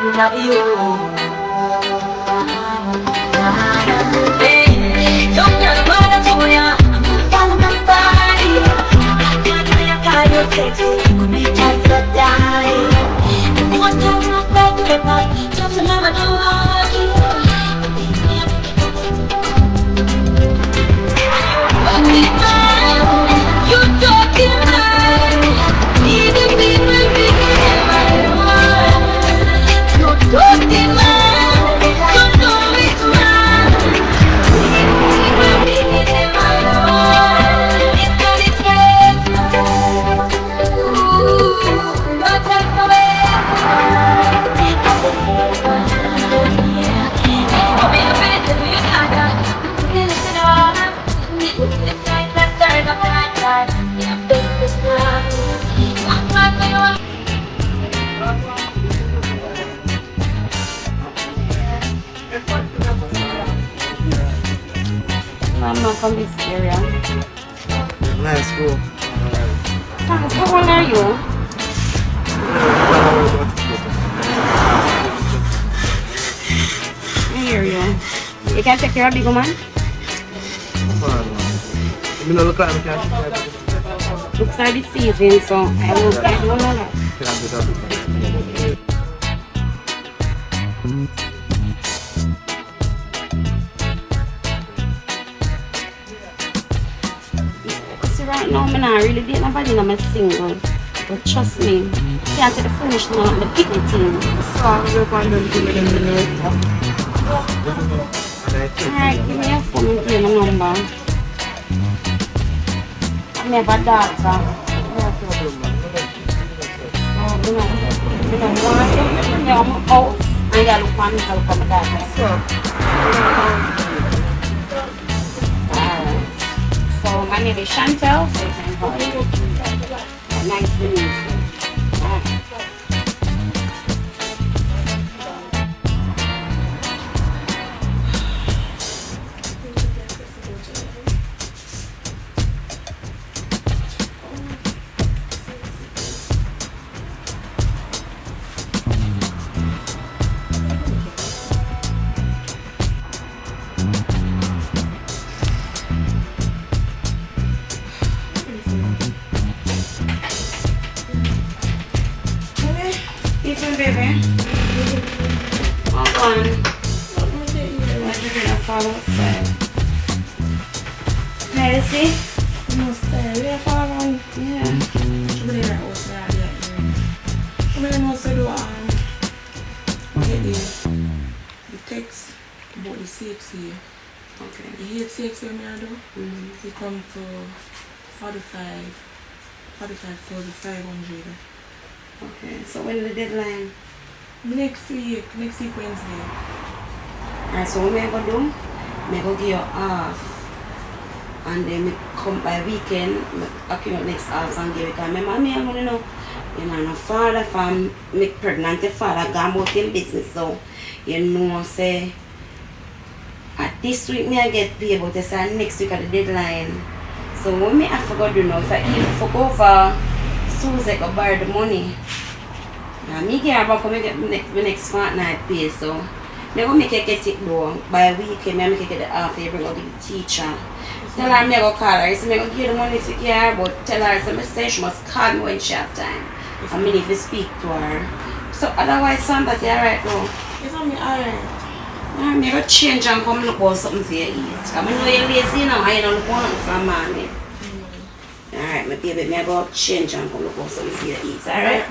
Love you. Hey, don't get mad at me. Follow my body. When I call you sexy, you make me feel die. One time I felt it, just never do you talking like need to be my baby, my love. You talking like you know it's right. Need to be my baby, my love. It's got its face. Ooh, not that way. Come here, baby, do you like that? Listen up. It's like let's turn up the night. Yeah, baby, it's not. Walk like we want. I'm not from this area. Nice school. How old are you? I hear you. You can take care of big woman? You know, look like I can't. Looks like deceiving, so I don't know that. See, right now, I'm not really dating nobody, I'm single. But trust me, can't take the foolishness on the picnic team. Alright, give me a phone and give me a number. I have a daughter. You know why? I'm out. I gotta look for me to look for my daughter. Alright. So my name is Chantel, so you can call me. Nice to meet you. Alright. Listen, baby. Hold on. Why did you fall outside? Medicine? No stay. We are far around. Yeah. I'm going to outside. I'm going to say the text about the CXC. Okay. The CXC me I do. We come to 45,500. Okay. So when is the deadline? Next week Wednesday. Alright, so what I go do? I go give you off. And then I come by weekend, I accumulate next half and give it. Because my mommy, I'm going to know, no father from me pregnant father gone about in business. So, you know, say, at this week me I get paid, but it's next week at the deadline. So what me have to go do now, if I go for Susie go borrow the money, me care about come get my next fortnight pay. So me go make it get it though. By weekend me make it get the half you bring out to the teacher. Tell her me go call her. So me go give the money if you care, but tell her so me say she must call me when she have time. I mean if you speak to her. So otherwise son that you alright though. It's on me alright. I'm going to change and come look for something for you to eat. I know you're lazy now, I don't look for money. Alright, my baby, I'm going to change and come look for something for you to eat, alright?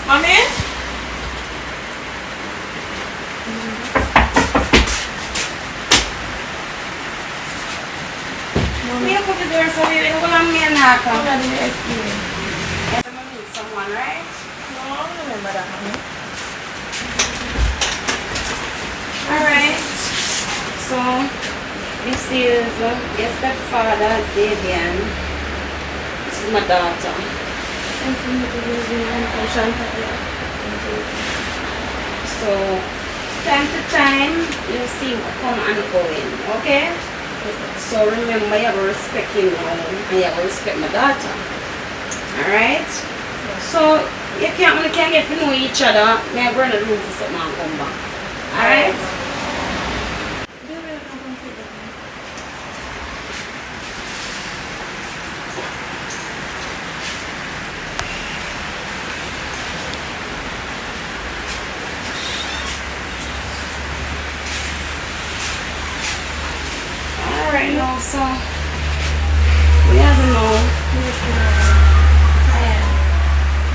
Mommy? here, so we will go on me and knock. How do you explain? Yes, I'm gonna meet someone, right? No, I don't remember that, honey. Alright. So, this is your stepfather, Xavier. This is my daughter. So, time to time, you see what come and going, okay? So remember, you have to respect him now, and you have to respect my daughter. Alright? So, you can't get to know each other, may I go in the room for something and come back. Alright? Alright, now, so we have to know.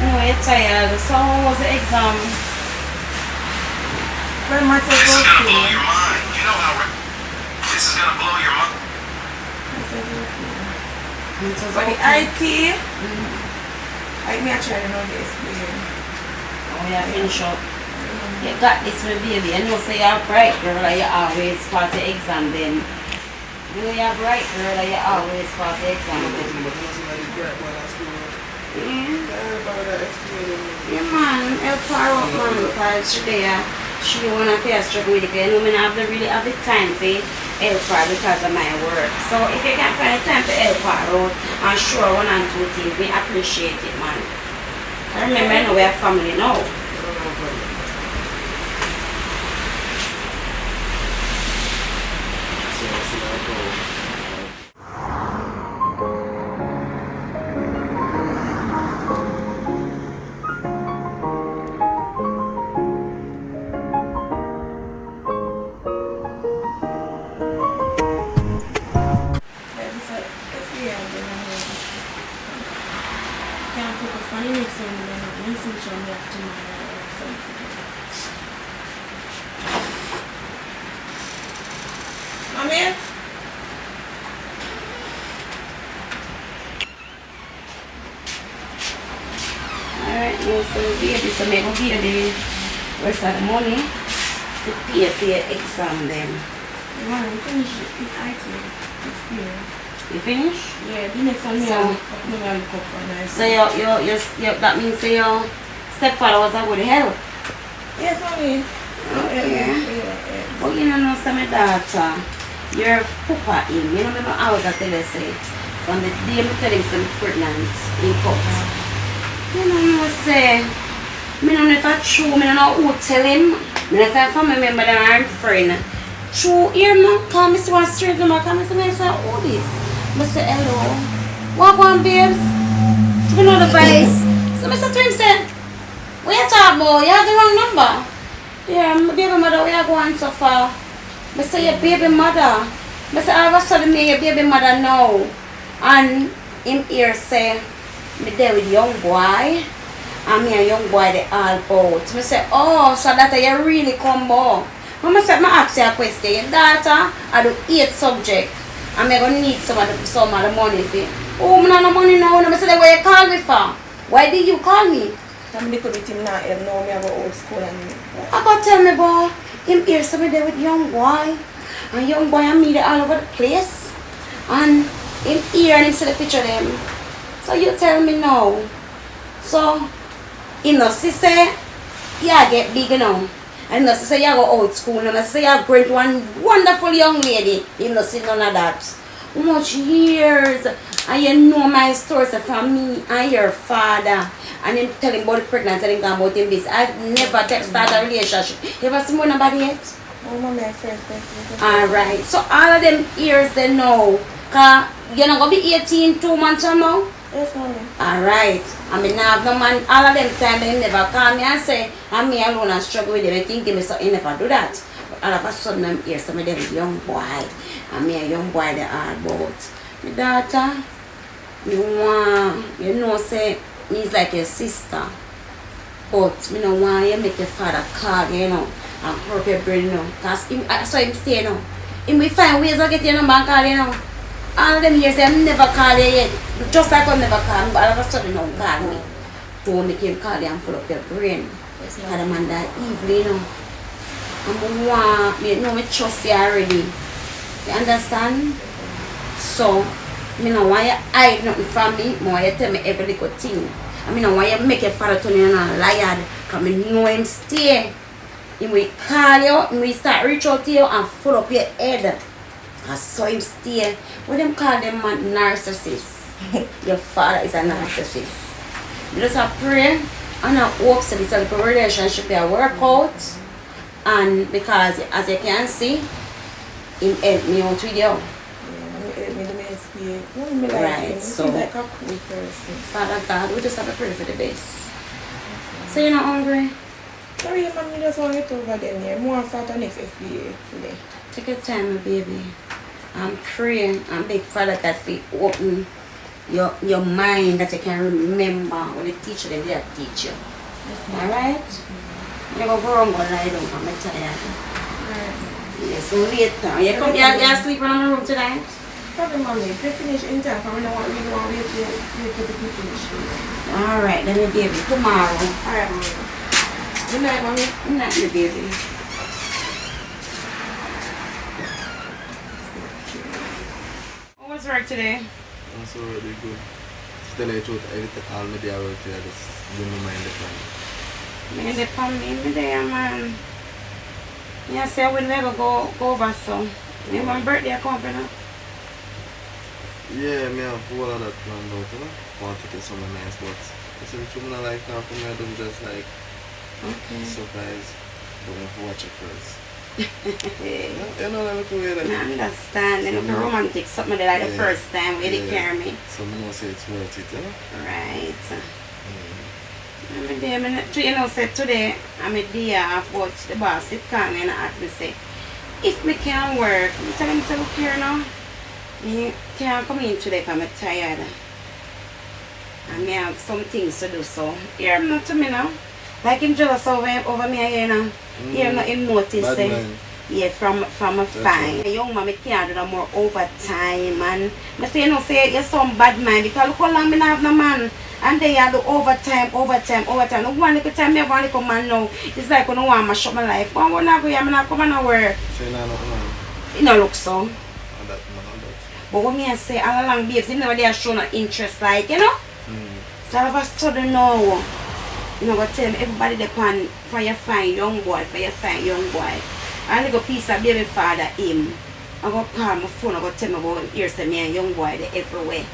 No, you're tired. So, how was the exam? Very much This is gonna blow okay. your mind. You know how this is gonna blow your mind. It was For the okay. IT, I may actually know the explain. Oh, yeah, finish up. You got this, my baby. I know, say you're bright, girl, and you always pass the exam then. You know you're bright, girl, and you always pass the exam then. Yeah, man, help her out, man, because today she wanna face struggle with it. You know, I don't really have the time to help her because of my work. So if you can find the time to help her out and show her one and two things, we appreciate it, man. I remember, I know we are family now. Can't focus on the next one, then I can see which one we have tomorrow or something. Mommy? Alright, now so baby, so maybe give you the rest of the money to pay for your exam then. Mom, we finish with IT. It's clear. You finish? Yeah, the next one we So- have to look up on us. So that means say your stepfather was a good help. Yes, mommy. Okay. Yeah. But you know, some my daughter, your papa him, you know, remember I was at tell you say, from the day I tell him some pregnant, he cut. You know, say, me don't know if it's true, me don't know who tell him, me don't know if I'm family member that I'm friend. True, here man, come, Mr. One straight number, come, Mr. Man, say, who this? I say, hello. What on, babes? You know the face. So Mr. Twin said, what you talking about? You have the wrong number. Yeah, my baby mother, where you going so far? I say, your baby mother. I say, all of a sudden, me, your baby mother now. And him here say, me there with young boy. And me and young boy, they all out. I say, oh, so that you really come back. I said, I ask you a question. Your daughter, I do 8 subjects. And I'm going to need some of the money for. Oh, I don't have no money now. I said, why you call me for? Why did you call me? I'm little bit him now, now me have a old school and I got tell me about him here somebody there with young boy. And young boy and me they all over the place. And him here and him see the picture of them. So you tell me now. So him no see say, yeah get big now. And no see say you go out school. And no say you great one wonderful young lady. Him no see none of that. How much years and you know my stories from me and your father. And him tell him about the pregnancy and him gone about him this. I've never started a relationship. You ever see nobody yet? oh, mommy, I first person. Alright, so all of them years they know. Cause you're not gonna be 18 2 months from now. Yes, mommy. Alright. I mean now have no man all of them time they never call me and say I'm me alone and struggle with them. I think me so he never do that. But all of a sudden I'm here some of them young boy. And me a young boy they are about. My daughter, you know say me's like your sister. But me no want you make your father call you know and hurt your brain you know. Cause him, so him stay you know. Him will find ways to get your number and call you know. All of them years I never call you yet. Just like I never call me, but all of a sudden now call me. Don't make him call you and full up your brain. Yes, Because ma'am. the man that evil, you know. And I want, you know, me trust you already. You understand? So, I don't want you hide nothing from me. I want you tell me every little thing. I don't want you make your father turn you a liar. Because I know him stay. He will call you, he will start reach out to you and full up your head. I saw him stay. What them call them man narcissist? Your father is a narcissist. You just have to pray and I hope so this little relationship will work out. And because as you can see, him help me out with you. Yeah, he helped me to make space. No, me like Right, him. so- He's like a cool person. Father God, we just have to pray for the best. So you're not hungry? Sorry, man, me just want to get over them here. I want to start the next SBA today. Take your time, my baby. I'm praying and beg Father God for you open your mind that you can remember when the teacher them they teach you. Alright? You go go and go lie down, I'm tired. Right. Yeah, so later. You come here, you sleep in my room tonight? Probably, mommy, if they finish in time, because I don't really want to wait till the finish. Alright, then my baby, tomorrow. Alright, mommy. Good night, mommy. Good night, my baby. What was work today? That's already good. To tell you the truth, everything all media work here, I just give me mind the plan. Me dey pan me there, man. Yeah, say I will never go over so. Me my birthday coming up. Yeah, me have a whole lot of planned out, you know. Want to get something nice, but it's something I like now for me, I don't just like Okay. surprise, but I have to watch it first. Hey. You know that little way I that understand. You know, the romantic something they like the Yeah. first time where they Yeah. carry me. so I know say it's worth it, you know. Right. Mm. I'm there, you know, say today, I'm a day off, but the boss, it called me and asked me, say, if me can work, I tell him, say, look here now, me can't come in today because I'm tired. And me have some things to do, so hear him not to me now. Like him jealous over me here now. Hear him not him notice, Bad say, man. yeah, from a fine. The young man, me can't do no more overtime, and I say, you know, say, you're some bad man, because look how long me not have no man. And they are the overtime. No one little time, me have one little man now. It's like when I want to shut my life. When I go here, I'm not coming to work. So you know nothing, man. It don't look so. Oh, that, man, that. But what me I say, all along, babes, you never they are show no interest, like, you know? So all of a sudden now, you know, go tell me, everybody they can for your fine young boy, And I go piece of baby father him. I go call my phone, I go tell me about here's me and young boy, they everywhere.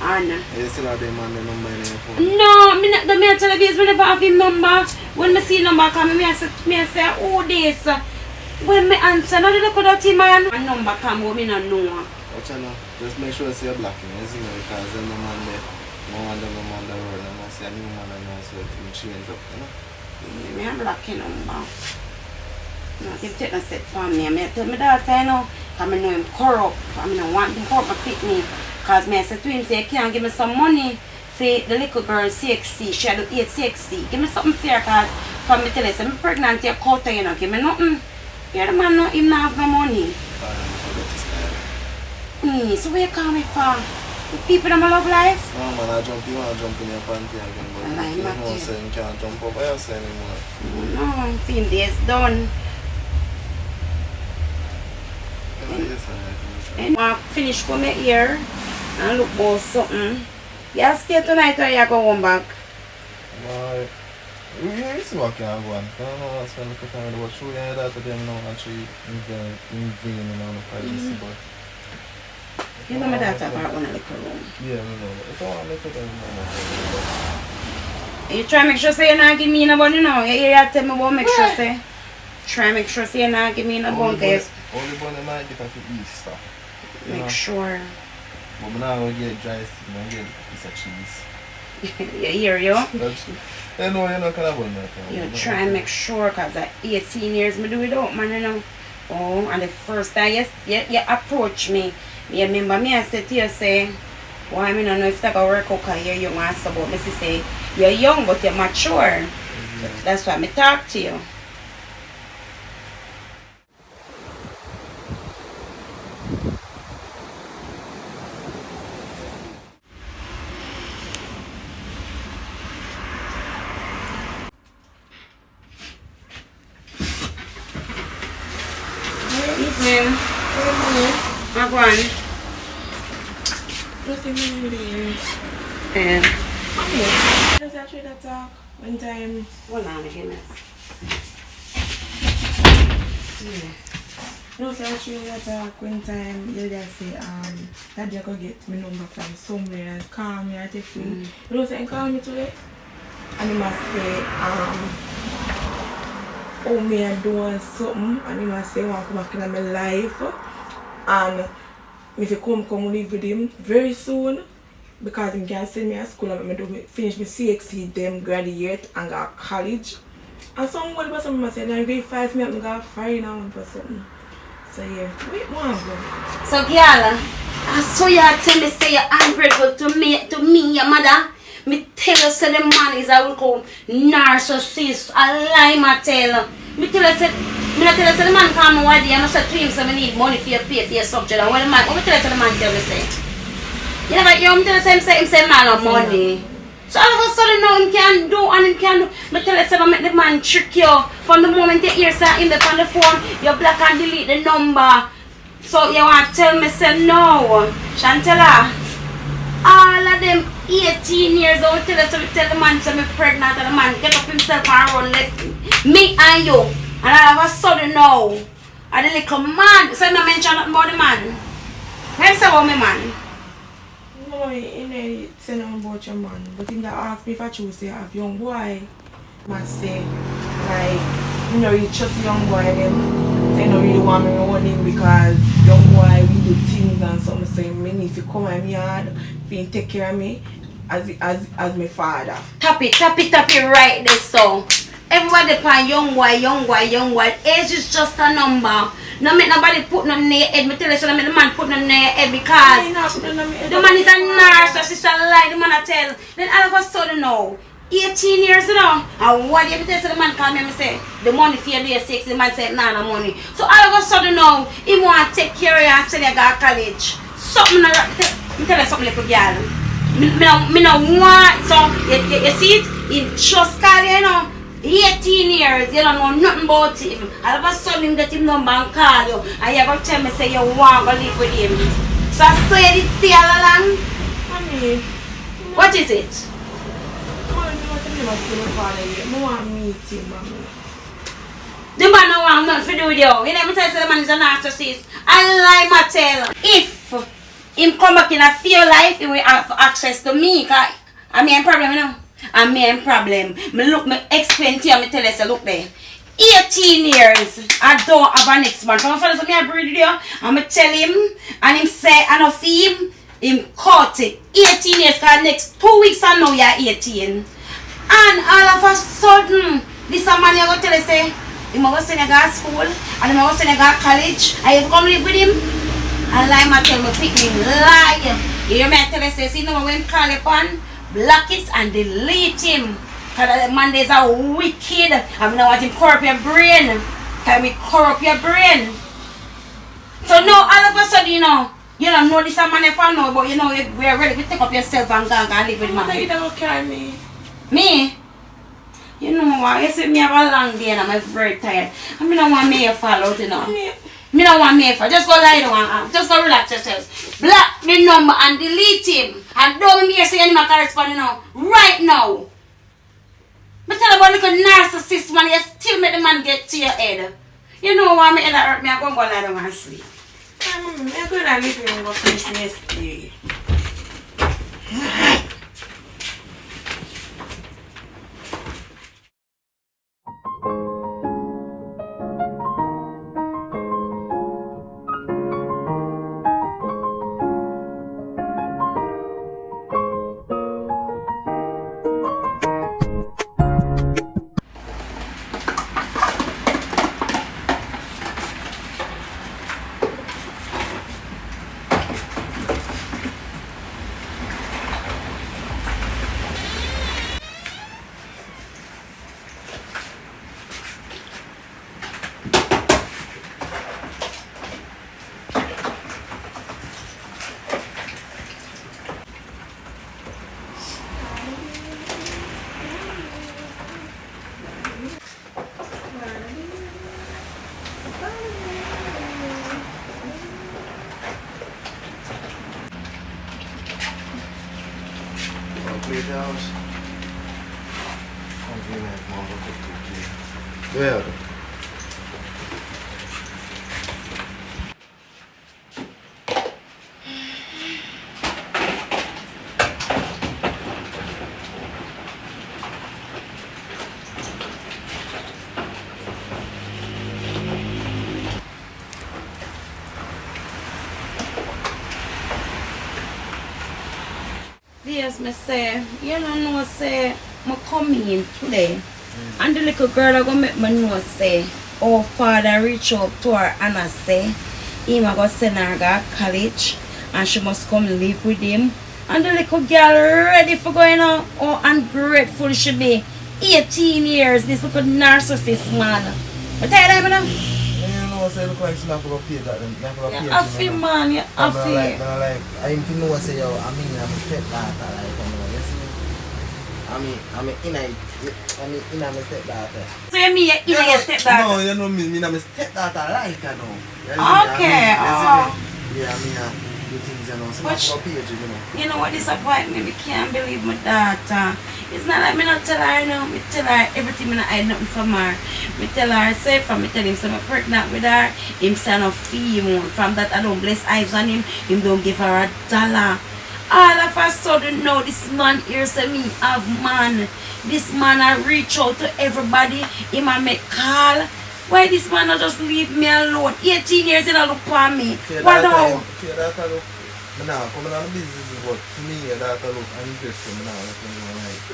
And You still have them man the number in your phone? no, me not the me tell the base me never have him number. When me see number come, me I say, oh this. When me answer, no look at that man. A number come, but me not know. Watch out now. Just make sure you're blocking, you see me, because then the man there, no man the road, and I see a new man and I so it will change up, you know? Me am blocking number. No, he take a set for me. I tell me that I know, because I know him corrupt. I don't want him corrupt my pick me. Because I said to him, say, can't give me some money for the little girl CXC. She had to eat CXC. Give me something fair, because from me tell you, say, I'm pregnant, you're cut, you know, give me nothing. You're the man, no, him not have no money. So where you call me for? The people that love life? No man, I jump, you want to jump in your panty again, but Well, I'm you not know you. saying you can't jump over yourself anymore. No, I'm feeling this done. You know, yes, I And I finish come here and look for something. You stay tonight or you go home back? Boy, we see what can go on. I don't know what's going to come with show you that to them now and she in vain, you know, the privacy, but You know my daughter got one little room. yeah, I know. If I want to make it, then You try to make sure say you not give me no bun, you know. You hear that tell me about make sure say. Try make sure say you not give me no bun, guys. only bun I might get for Easter. You know? Make sure. But I'm not going to get dry steam and get a piece of cheese. You hear you? That's, you know, you're not going to bun that. You try and make sure, because at 18 years me do it out, man, you know. Oh, and the first time you approach me, you remember me I said to you, say, why I don't know if that going to work out because you're young and so, but me say, you're young but you're mature. That's why I talk to you. I'm going. Nothing really. Yeah. Just actually that talk one time. Hold on again. No, so actually that talk one time. You just say that you go get my number from somewhere and call me and text me. You know, say call me today. And he must say oh me I doing something, and he must say I want to come back in my life, and if you come live with him very soon, because he can send me to school and I finish my CXC, them graduate and go to college. And someone was something say, I'm grade 5 me up and go foreign now or something. So yeah, wait one go. So girl, I saw you tell me say you're ungrateful to me, your mother. Me tell you say the man is a called narcissist, a lie my tell. Me tell you say the man come one day and I said to him say I need money for your pay for your subject. And when the man, what me tell you say the man tell me say? You never hear him tell you say him say man of money. So all of a sudden now him can do and him can do. Me tell you say I make the man trick you. From the moment you hear say him on the phone, you block and delete the number. So you want to tell me say no, Chantella. All of them 18 years old tell the man say me pregnant and the man get up himself and run left me and you. And all of a sudden now, and the little man, so I mention nothing about the man. What you say about me man? No, he didn't say nothing about your man, but he asked me if I choose to have young boy. I say, like, you know, you trust young boy them. They don't really want me running because young boy we do things and something, so me need to come at me hard, to take care of me as my father. Tap it right there so. Everybody upon young boy. Age is just a number. No make nobody put nothing in your head. Me tell you so no make the man put nothing in your head because the man is a narcissist, a lie, the man a tell. Then all of a sudden now, 18 years now, and what do you tell the man call me and say, the money for your day 6, the man said nah no money. So all of a sudden now, he want to take care of you and send you to college. Something me tell you something little girl. Me no want, so you see it? He just call you, you know. 18 years, you don't know nothing about him. All of a sudden, him get him number and call you. And you go tell me say you want to live with him. So I say it still along. Mommy. What is it? I want to meet him, mommy. The man don't want nothing to do with you. You never tell the man is a narcissist. I lie my tell. If him come back in a few life, he will have access to me. Because I mean problem, you know. And me and problem. Me explain to you, me tell you, say, look there. 18 years, I don't have a next man. Come on, so me I breed with you, and me tell him, and him say, I know for him caught it. 18 years, because next 2 weeks I know you're 18. And all of a sudden, this a man you go tell you, say, he must send you to school, and he must send you to college, and you come live with him. And lie my tell me, pick me, lie. You hear me tell you, say, see, no when call upon, block it and delete him. Because the man is a wicked. I mean, I want him to corrupt your brain. Can we corrupt your brain? So now all of a sudden, you don't know this man if I know, but you know we're ready to take up yourself and go and live with man. You don't carry me. Me? You know what? You see me have a long day and I'm very tired. I mean, I want me to fall out, you know. Me don't want me for. Just go lie down. Just go relax yourself. Block the number and delete him. And don't me say any corresponding now. Right now. But tell about little narcissist man, you still make the man get to your head. You know what me head hurt me, I'm going to go lie down and sleep. I'm going to leave you and go finish yesterday. play the house. I'm feeling like mom will cook cookie. Where? Yes, me say, you know, say, I come in today, and the little girl I go make me know say, oh father reach out to her and I say, him I go send her to college, and she must come live with him. And the little girl ready for going out, oh ungrateful she be, 18 years, this little narcissist man. But tell them now. You know, say look like not for pay that them. You have to man, you have to. Like, I even know say yo, I mean I'm a stepdaughter like you know, you see. I'm in my stepdaughter. So you mean you're in your stepdaughter? No, you know me, I'm a stepdaughter like you know. Okay, Yeah, I mean do things you know, so not for pay you know. You know what disappoint me? I can't believe my daughter. It's not like me not tell her no. Me tell her everything. Me not hide nothing from her. Me tell her say from me tell him so I'm pregnant with her. Him say no fee him. From that I don't bless eyes on him. Him don't give her $1. All of a sudden now this man here say me have man. This man I reach out to everybody. Him I make call. Why this man not just leave me alone? 18 years he don't look for me. What now? Nah, coming on the business but to me your daughter look interesting now.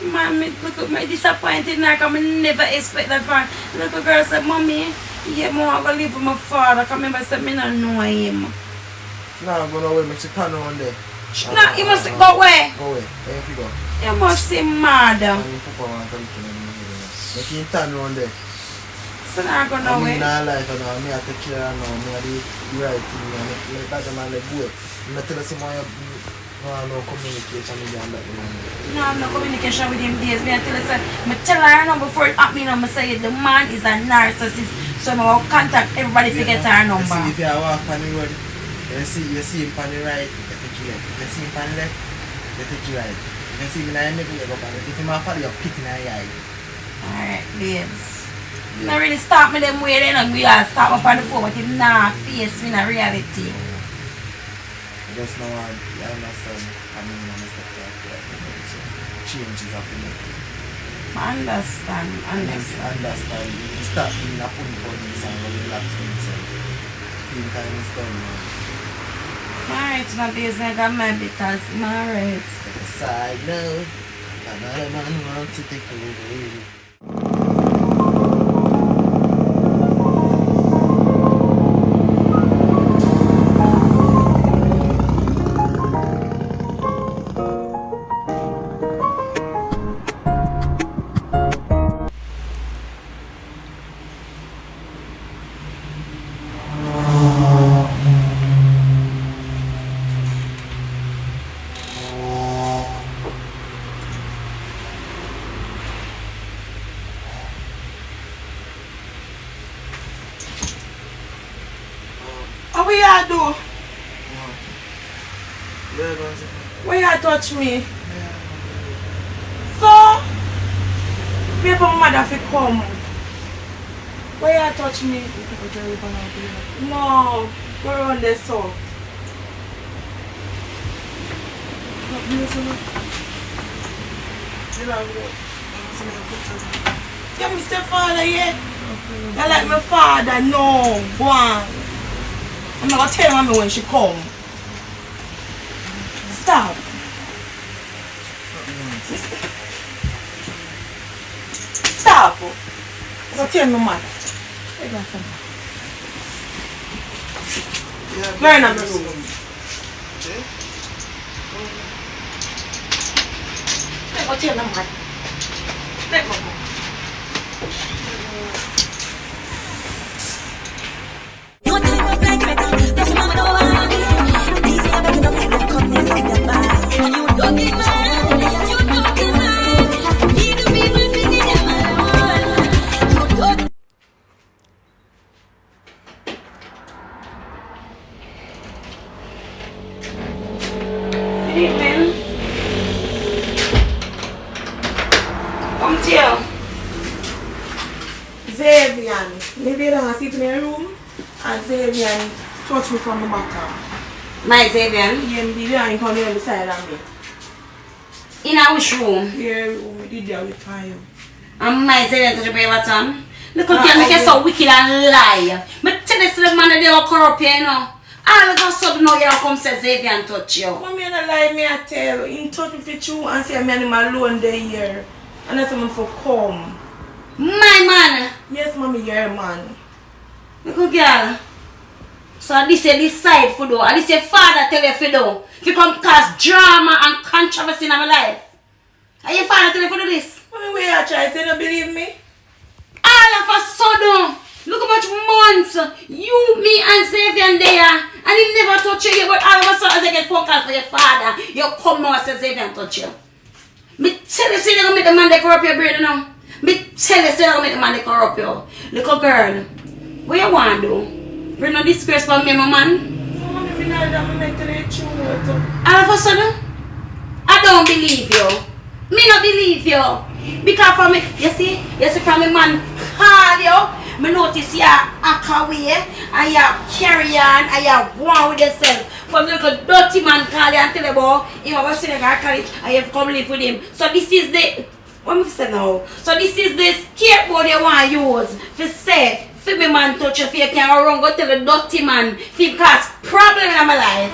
Man, me look at me disappointed now because I never expect that from little girl said, Mommy, yeah, I'm going to live with my father because I said I don't know him. Nah, I'm going away, make you turn around there. No, you must go away. Go away, where you go? You must be mad. Make you turn around there. So now I'm going away. I'm in life and I have to take care of now. I do the right thing. I make that man like go. I tell us no communication with him that No, I have no communication with him days. I tell her now before it happened, I say the man is a narcissist. So I will contact everybody to get her number. If you walk on the road, you see him on the right, you take you left. If you see him on the left, you take you right. If you see him in the middle, you go on it. If you follow, you pick in the eye. Alright, babes. Yeah. Not really start me them way then and we all start up on the phone but him nah face me in reality. Just now I understand I mean I'm a step back so changes happening. Understand. You start being a put on this and relax on yourself. Clean time is done now. Alright, my business I got my because I'm alright. Side note, another man wants to take over. What you do? Why you touch me? So, people mother fi come. Why you touch me? No, go around there so. Yeah, Mr. Father, yeah. You like my father? No, go on. I'm not gonna tell mommy when she come. Stop. Stop. I'm gonna tell my mother. Learn on the room. I'm gonna tell my mother. Let me go. Good evening. you? Xavier, me lay down and sleep in my room, and Xavier touch me from the bottom. My Xavier. Yeah, me did that and come here beside of me. In a which room? Yeah, we did that with time. And my Xavier touch your bottom. Look at you, make you so wicked and lie. Me tell you to the man that they are corrupt, you know. All of a sudden now you come say Xavier and touch you. Mommy, and I lie, me I tell you. He touch me for you and say I'm alone there here. And that's someone for come. My man. Yes, mommy, you're a man. Look at girl. So this is this side for do. And this your father tell you for do. If you come cause drama and controversy in my life. And your father tell you for do this. Mommy, where you try? Say you don't believe me? All of a sudden, look how much months you, me, and Xavier there, and he never touch you. But all of a sudden, as I get phone call for your father, you come now and say Xavier and touch you. Me tell you, say you're gonna make the man that corrupt your brain now. Me tell you, say you're gonna make the man that corrupt you. Little girl, what you want to do? Bring no disgrace for me, my man. No, mommy, me not that. Me tell you the truth. All of a sudden, I don't believe you. Me not believe you. Because from me, you see from me man call you, me notice you act away, and you carry on, and you go on with yourself. From the little dirty man call you and tell you about him about sitting at college, and you have to come live with him. So this is the, what am I saying now? So this is the skateboard you want to use, for say, for me man touch you, if you can go around, go tell the dirty man, if he cause problem in my life.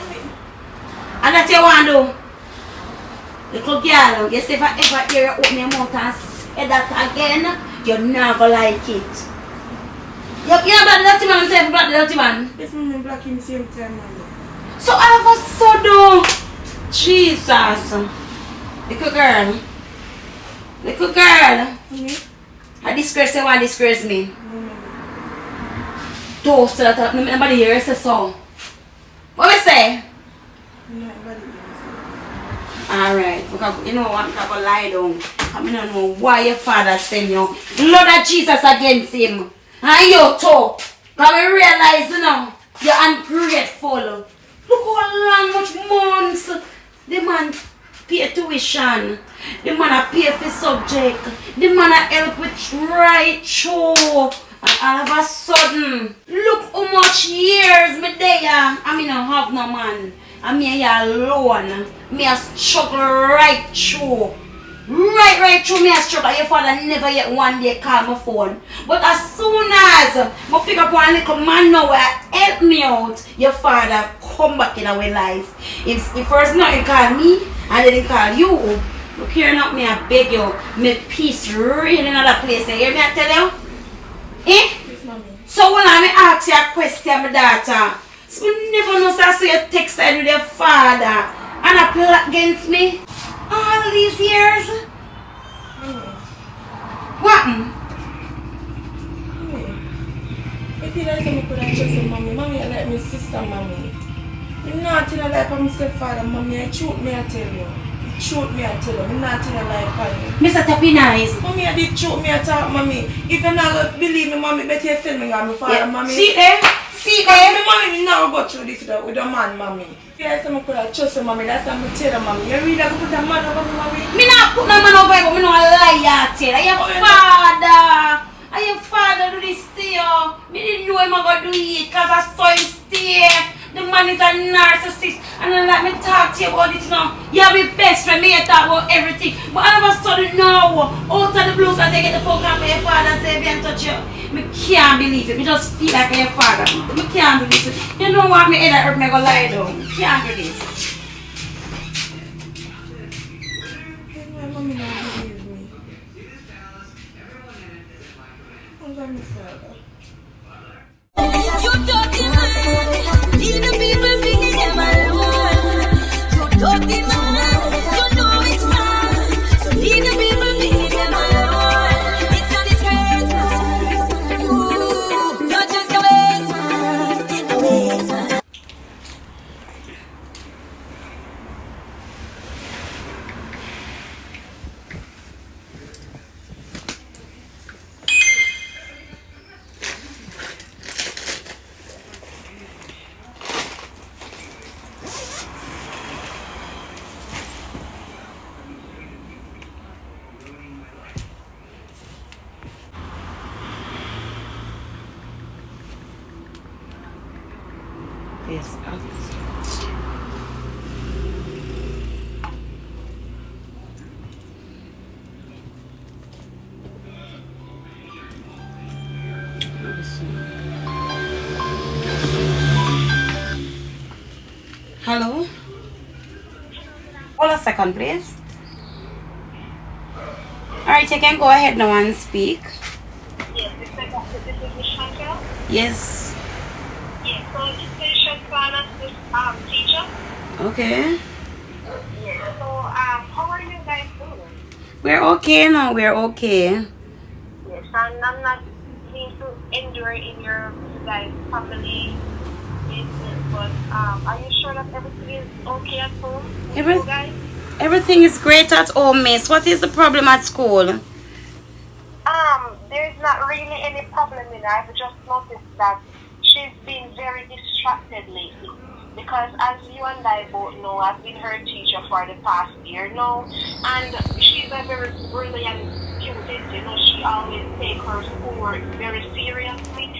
And that's what you want to do. Little girl, you see if I ever hear you open your mouth and say that again, you're not gonna like it. You know about the dirty man, I'm saying about the dirty man. Yes, mommy, black him same time, mommy. So all of a sudden, Jesus, little girl, I disgrace you, why disgrace me? Don't say that, nobody here say so. What we say? Alright, because you know what, I'm gonna lie down. I mean, I don't know why your father sent you. Blood of Jesus against him. And you too. Because we realize, you know, you're ungrateful. Look how long, much months the man pay tuition. The man pay for subject. The man help with right show. And all of a sudden, look how much years me there. I mean, I have no man. And me alone. Me a struggle right through. Right through me a struggle. Your father never yet one day call my phone. But as soon as I pick up one little man now where help me out, your father come back in our life. If first not he call me and then he call you. Look here not me I beg you. Make peace reign in another place. You hear me I tell you? Eh? Yes, mommy. So when I ask you a question, my daughter. So you never know, so I see you text side with your father and a plot against me all these years. What? If you like me, could I trust you, mommy? Mommy, I like my sister, mommy. I'm not in a life of my stepfather, mommy. I truth me, I tell you. Truth me, I tell you. I'm not in a life of you. Mr. Tapinais. Mommy, I did truth me, I talk, mommy. If you're not believe me, mommy, better you tell me I'm my father, Yeah. mommy. See there? See My there? mommy never go through this with a man, mommy. Yes, I'm going to trust you, mommy. That's what I'm tell you, mommy. You really going to put a man over me, mommy? Me not put no man over you, but me no lie you tell. Your father. And your father do this to you. Me didn't know him going to do it because I saw him stay. The man is a narcissist. And I let me talk to you about this now. You're my best friend. Me talk about everything. But all of a sudden now, out of the blues as they get the phone call for your father and say, "Bien touch you." Me can't believe it. Me just feel like your father. Me can't do this. You know what? Me head hurt me go lie down. Can't do this. My mommy not believe me. I'm going to father. You talking man, leave the people thinking them alone. You talking man, you know it's wrong. So leave the people thinking them alone. It's not disgrace. You're just a waste man, a waste man. Hello? Hold a second, please. Alright, you can go ahead now and speak. Yes, this is Miss Chantal. Yes. Yes, so this is Chantal, this teacher. Okay. Yes, so how are you guys doing? We're okay now. We're okay. Yes, and I'm not going to endure in your guys' family business, but are you sure that everything is okay at home with you guys? Everything is great at home, miss. What is the problem at school? There's not really any problem with her. I've just noticed that she's been very distracted lately. Because as you and I both know, I've been her teacher for the past year now. And she's a very brilliant student. You know, she always takes her schoolwork very seriously.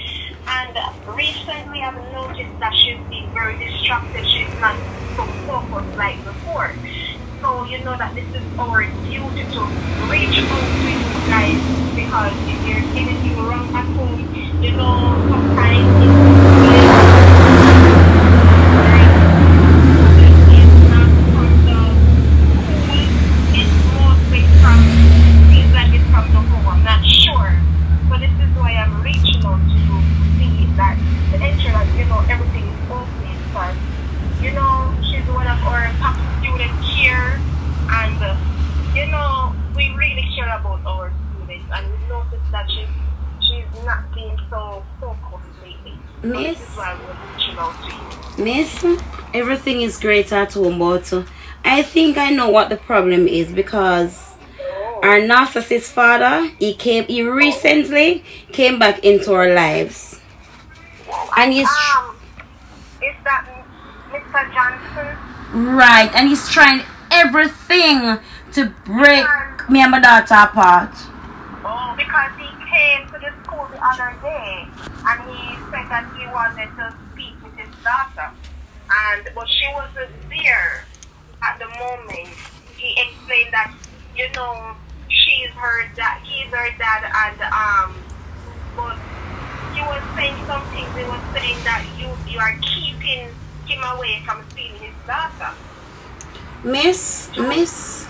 And recently I've noticed that she's been very distracted. She's not so focused like before. So you know that this is our duty to reach out to you guys, because if there's anything wrong at home, you know, sometimes it's not from the school, it's mostly from, seems like it's from the home, I'm not sure. So this is why I'm reaching out to you to see that, to ensure that, you know, everything is okay, because, you know, she's one of our top students here, and you know, we really care about our students, and we noticed that she's not being so focused lately. Miss? So this is why we're reaching out to you. Miss, everything is great at home, but I think I know what the problem is, because our narcissist father, he recently came back into our lives. And he's is that Mr. Johnson? right, and he's trying everything to break me and my daughter apart. Oh, because he came to the school the other day and he said that he wanted to speak with his daughter, but she wasn't there at the moment. He explained that, you know, he's her dad, and but he was saying some things. He was saying that you are keeping him away from seeing his daughter. Miss,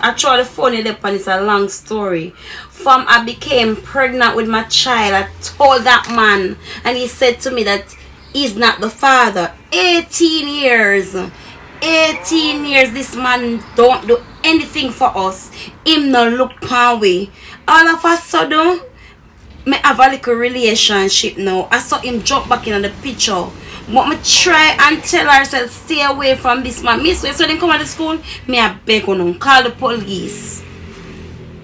actually funny the pan is a long story. From I became pregnant with my child, I told that man, and he said to me that he's not the father. 18 years, this man don't do anything for us. Him no look pan way. All of a sudden, me have a little relationship now. I saw him jump back in the picture. But me try and tell herself stay away from this man. Miss, so they come to the school, me I beg on them, call the police.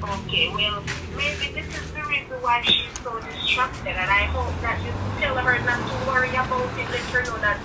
Okay, well, maybe this is the reason why she's so distracted, and I hope that you tell her not to worry about it. Let her know that,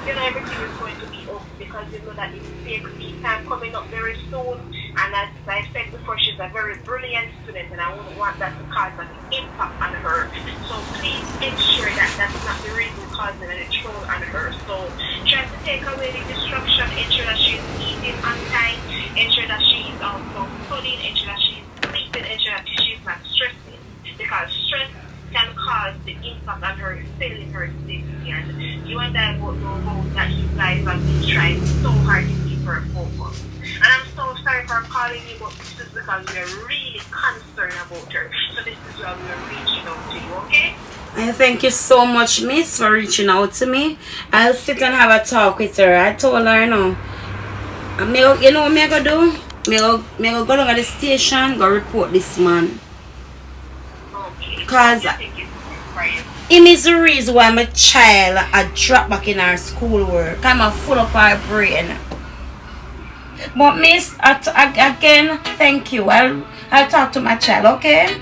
you know, everything is going to be okay, because you know that it's PXP time coming up very soon. And as I said before, she's a very brilliant student, and I wouldn't want that to cause an impact on her. So please ensure that that's not the reason causing any trouble on her. So try to take away the distraction, ensure that she's eating on time, ensure that she's also studying, ensure that she's sleeping, ensure that she's not stressing. Because stress can cause the impact on her, failing her safety. And you and I both know that you guys have been trying so hard to keep her focused. And I'm so sorry for calling you, but this is because we're really concerned about her. So this is why we're reaching out to you, okay? I thank you so much, miss, for reaching out to me. I'll sit and have a talk with her. I told her, you know what me go do? Me go down at the station, go report this man. Okay. Because him is the reason why my child I drop back in her schoolwork. I'm full of her brain. But miss, again, thank you. I'll talk to my child, okay?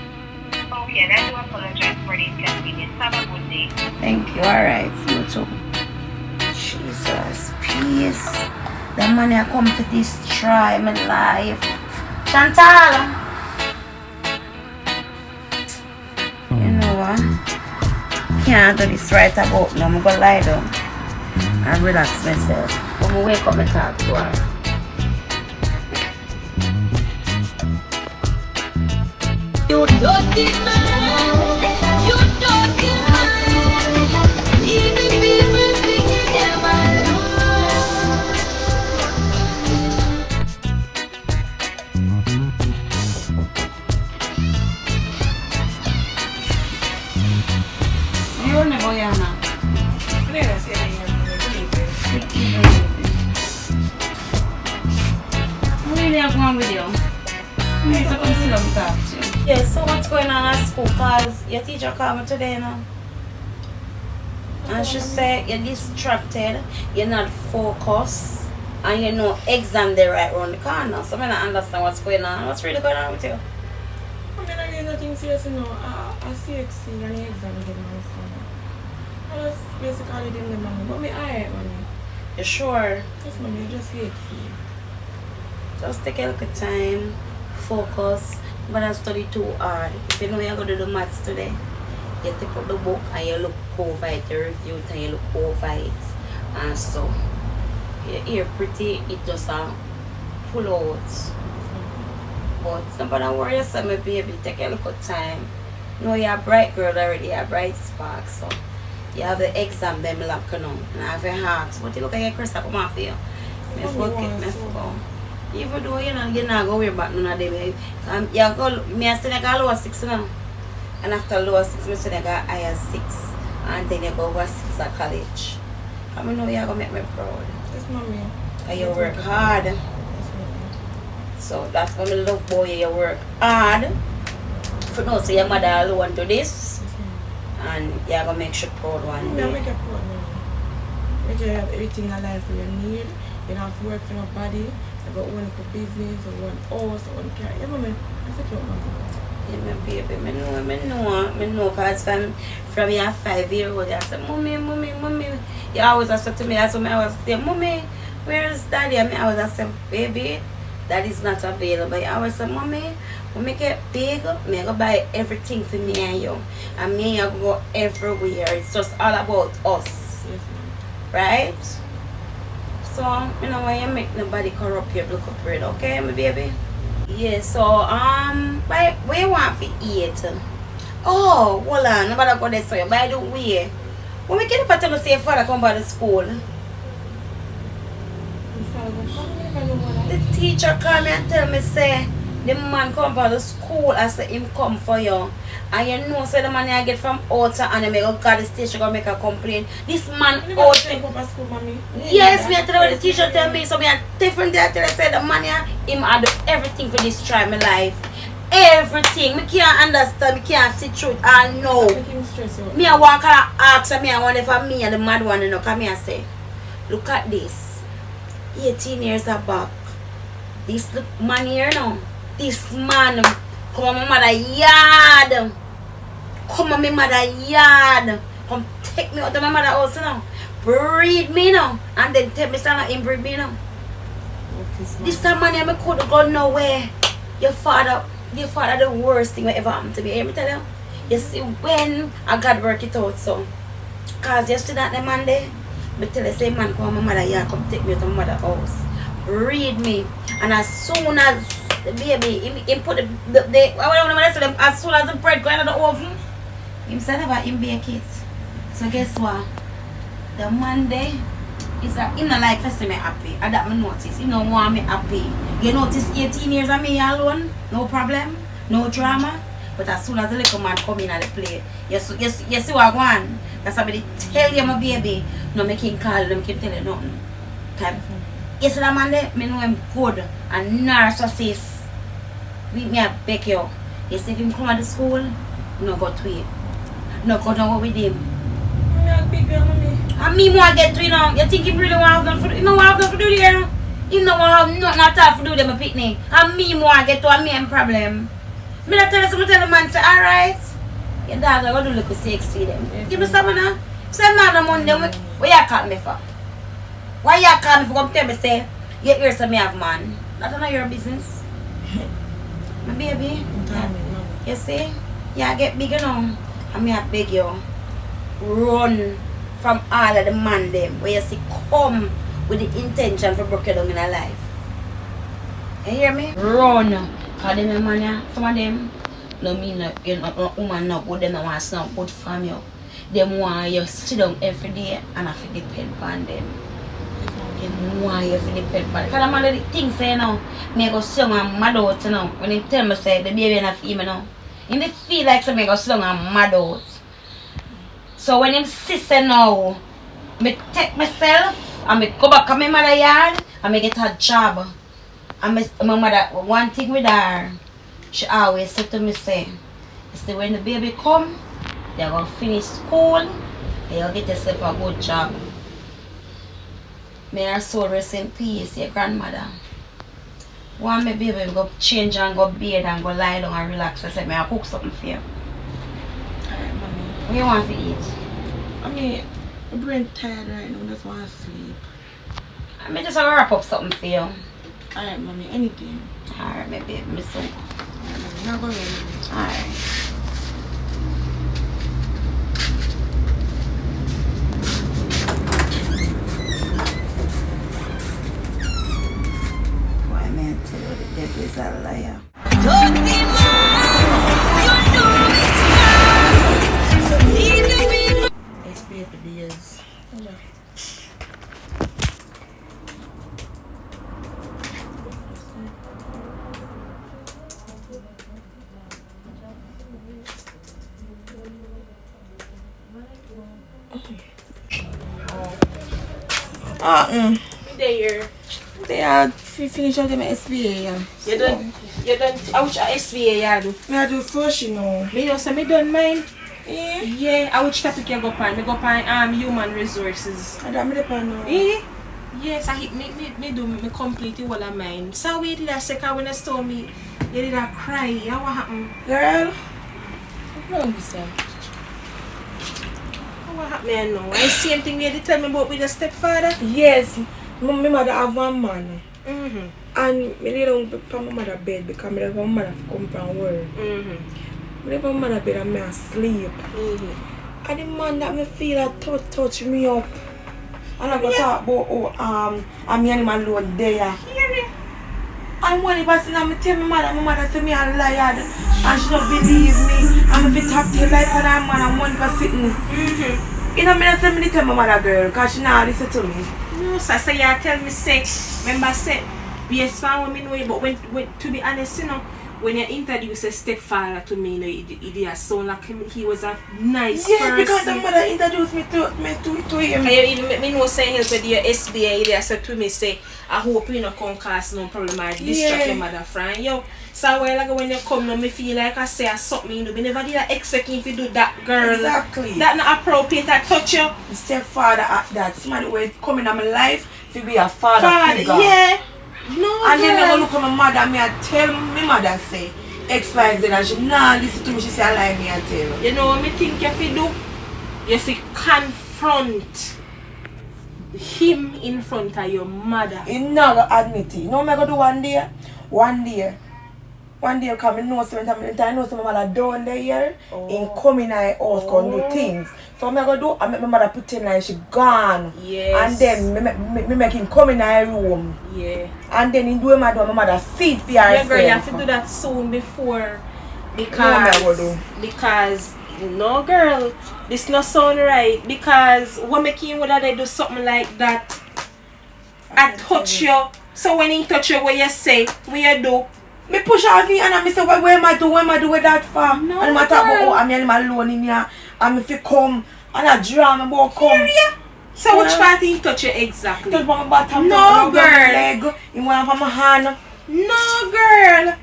Okay, I do apologize for the inconvenience. Have a good day. Thank you, alright. You too. Jesus, peace. The money I come to destroy my life. Chantal! You know what? Can't do this right about now. I'm gonna lie down and relax myself. When I wake up and talk to her. You dirty man, you dirty man. Leave the people thinking them alone. Me to come sit down and talk to you. Yeah, so what's going on at school? Cause your teacher called me today now. And she said you're distracted, you're not focused, and you know exam day right around the corner. So I don't understand what's going on. What's really going on with you? I mean, I get nothing serious, you know. I see exceed and the exam is my son. I just basically didn't the money. But me, I money. You sure? Yes, mommy, I just see exceed. Just take a little time, focus, but I study too hard. If you know you're going to do maths today, you take up the book and you look over it, you review it and you look over it. And so, your ear pretty, it just pull out. But nobody worry yourself, my baby, take a little time. You know you're a bright girl already, you're a bright spark, so you have the exam them locked on and I have your heart. But you look at your crystal come off here. Me go. Even though you're not going to worry about none of them. You go, me I still got lower 6 now. And after lower 6, I still got higher 6. And then you go over 6 at college. I know you're going to make me proud. Yes, mommy. And you work hard. Yes, mommy. So that's what I love boy, you work hard. For now, so your mother will want to this. Yes, mommy. And you're going to make sure proud one Me, I day. make you proud, mommy. Make sure you have everything in life you need. You don't have to work for nobody. You got one for business or one house or one car. Yeah, mommy. That's it, mommy. Yeah, my baby, I know, because from your 5-year-old, you say, mommy. You always say to me, that's what I always say, mommy, where is daddy? I always say, baby, daddy's not available. I always say, mommy, when I get big, I go buy everything for me and you. And me and you go everywhere. It's just all about us. Yes, mommy. Right? So, you know, when you make nobody corrupt your look up bread, okay, my baby? Yeah, so, where you want to eat? Oh, hold on, nobody go there, so you by the way. When we get up and tell me, say, father come by the school. The teacher come and tell me, say, the man come by the school, I say, him come for you. And you know, say the man I get from outside and they make a the station go make a complaint. This man outside. Yes, me I tell you what the teacher tell me. So me a different day till I say the man him I do everything for this try my life. Everything. Me can't understand, me can't see truth. I know. Me I walk and ask me I wonder if me and the mad one, you know, come here and say, look at this. 18 years back. This man here now. This man come on my mother yard. Come on my mother yard. Come take me out of my mother house now. Breed me now. And then tell me son inbreed me now. This time man I could go nowhere. Your father the worst thing that ever happened to me. Let me tell you. You see when I got work it out so. Cause you see that the man there. I tell you say man come on my mother yard come take me out of my mother house. Breed me. And as soon as the baby, he put as soon as the bread go in the oven, him said never him bake it. So guess what? The man there is him not like to see me happy. And that me notice. He don't want me happy. You notice 18 years of me alone, no problem, no drama. But as soon as the little man come in and play, you see what I want? That's somebody tell you my baby, no make him call them, can tell you nothing. Okay? You see that man there, I know him good and narcissist. Me I beg you. You see if him come to school, no go to him. No go down with him. And me want get to you now. You think him really want to have nothing to do? He don't want to have nothing to do there. He don't want to have nothing at all to do them a picnic. And me want get to a me problem. Me not tell you something, tell the man say, alright. Your dad are going to look sexy them. Yes, give me some now. Say man on Monday, what you call me for? Why you call me for come tell me say, you hear some me have man? That's none of your business. My baby. You see? You get bigger now. And me I beg you. Run from all of the man them where you see come with the intention for break you down in a life. You hear me? Run. Cause them man, some of them no mean no, you know, woman no good, them no want some good from you. Them want you sit down every day and I feel depend on them. Them want you to depend on them. Cause the man the things say now, me go sing and mad out you know. When they tell me say the baby not feel me now. And they feel like so me go sing and mad out. So when him sister now, me take myself and me go back to my mother yard and me get a job. And my mother, one thing with her, she always said to me, say, when the baby come, they're going to finish school, they'll get yourself a good job. May her soul rest in peace, your grandmother. Want my baby go change and go bed and go lie down and relax. I said, may I cook something for you? Alright, mommy. What do you want to eat? I mean, my brain tired right now, I just want to sleep. I may just wrap up something for you. Alright, mommy, anything. Alright, my baby, miss you. Alright, mommy, now go ahead. Alright. Why, man, tell you the devil is a liar. Dirty man, you know it's wrong. So leave the people. Let's pay for the years. They are finish out my SBA. Yeah. You done, I wish SBA you do. I do first, you know. Me just say me done mine. Yeah. Yeah, I which topic you go on? Me go on human resources. I don't know. Eh? Yes, I hit me do me complete the whole of mine. So we did a second when I saw me, you did a cry. How what happened? Girl. What's wrong with you? What happened? I know. I same thing you did tell me about with your stepfather. Yes. My mother have one man. Mm-hmm. And I lay down on my mother's bed because I have my mother come from work. Mm-hmm. I lay on my mother's bed and I sleep. Mm-hmm. And the man that me feel a touch me up. And I go talk about I'm the animal alone there. And one person I tell my mother say me a liar and she don't believe me. I'm a bit top tail like for that man and one person. You know me I say me tell my mother girl because she not listen to me. No, so I say you tell me say, remember say, be a fan when me know you, but when to be honest, you know, when you introduce a stepfather to me, you know, it did sound like he was a nice person. Yeah, because the mother introduced me to him. Me know say help with your SBA, they said to me say, I hope you not come cause no problem or distract your mother from you. So a while ago when you come now, me feel like I say something, you know, me never did expect you to do that, girl. Exactly. That not appropriate, I touch you. The stepfather at that. Somebody will come in my life to be a father figure. Yeah. No, and then I girl. go look at my mother and I tell my mother say XYZ and she nah listen to me, she say I lie me and tell. You know what me think you have to do? You have to confront him in front of your mother. He never admit it. You know what I'm going to do one day? One day come and know something, I know some mother down there in coming in house can do things. So I'm going to do, I make my mother pretend like she gone. Yes. And then me make him come in her room. Yeah. And then in doing my mother feed for herself. Yeah, girl, you have to do that soon before. Because no girl, this not sound right. Because what making would they do something like that? I touch you. So when he touch you, what you say? What you do? Me push out me and I say, what am I do with that for? No, and I talk about, I'm alone in here, and if you come, and I draw me about come. So which part he touch you exactly? Touch my bottom, no, girl. My leg, in one of my hand. No, girl.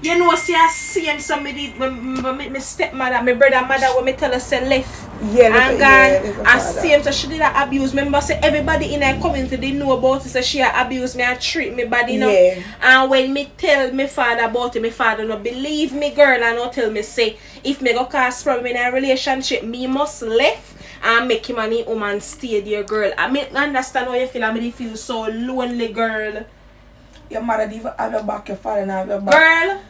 You know, see, I see somebody, my stepmother, my brother, mother, when me tell her say left. Yeah, and gone. I see him, so she did that abuse. Remember, say everybody in her community, they know about it, so she abused me and treat me bad, you know. Yeah. And when me tell my father about it, my father no believe me, girl, and not tell me, say, if me go cause problem in a relationship, me must left and make him and his woman stay there, girl. I mean, understand how you feel, I mean, you feel so lonely, girl. Your mother didn't have your back, your father didn't have your back. Girl.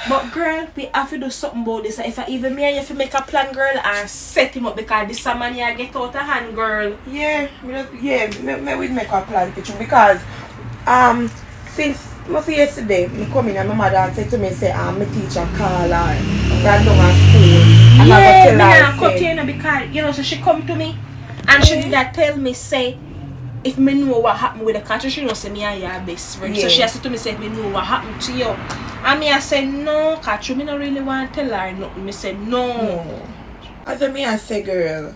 But girl, we have to do something about this. If I even me and you have to make a plan, girl, and set him up because this man here get out of hand, girl. Yeah, me will make a plan for you because since yesterday, me come in and my mother said to me, say, my teacher call her right down at school. Yeah, me not cut you, know, because, you know, so she come to me and she did that tell me, say, if me know what happened with the country, she know say me and your best friend. So she has to me say if me know what happened to you. And me I say no, Katru, me not really want to tell her nothing. Me say no. As I say, girl,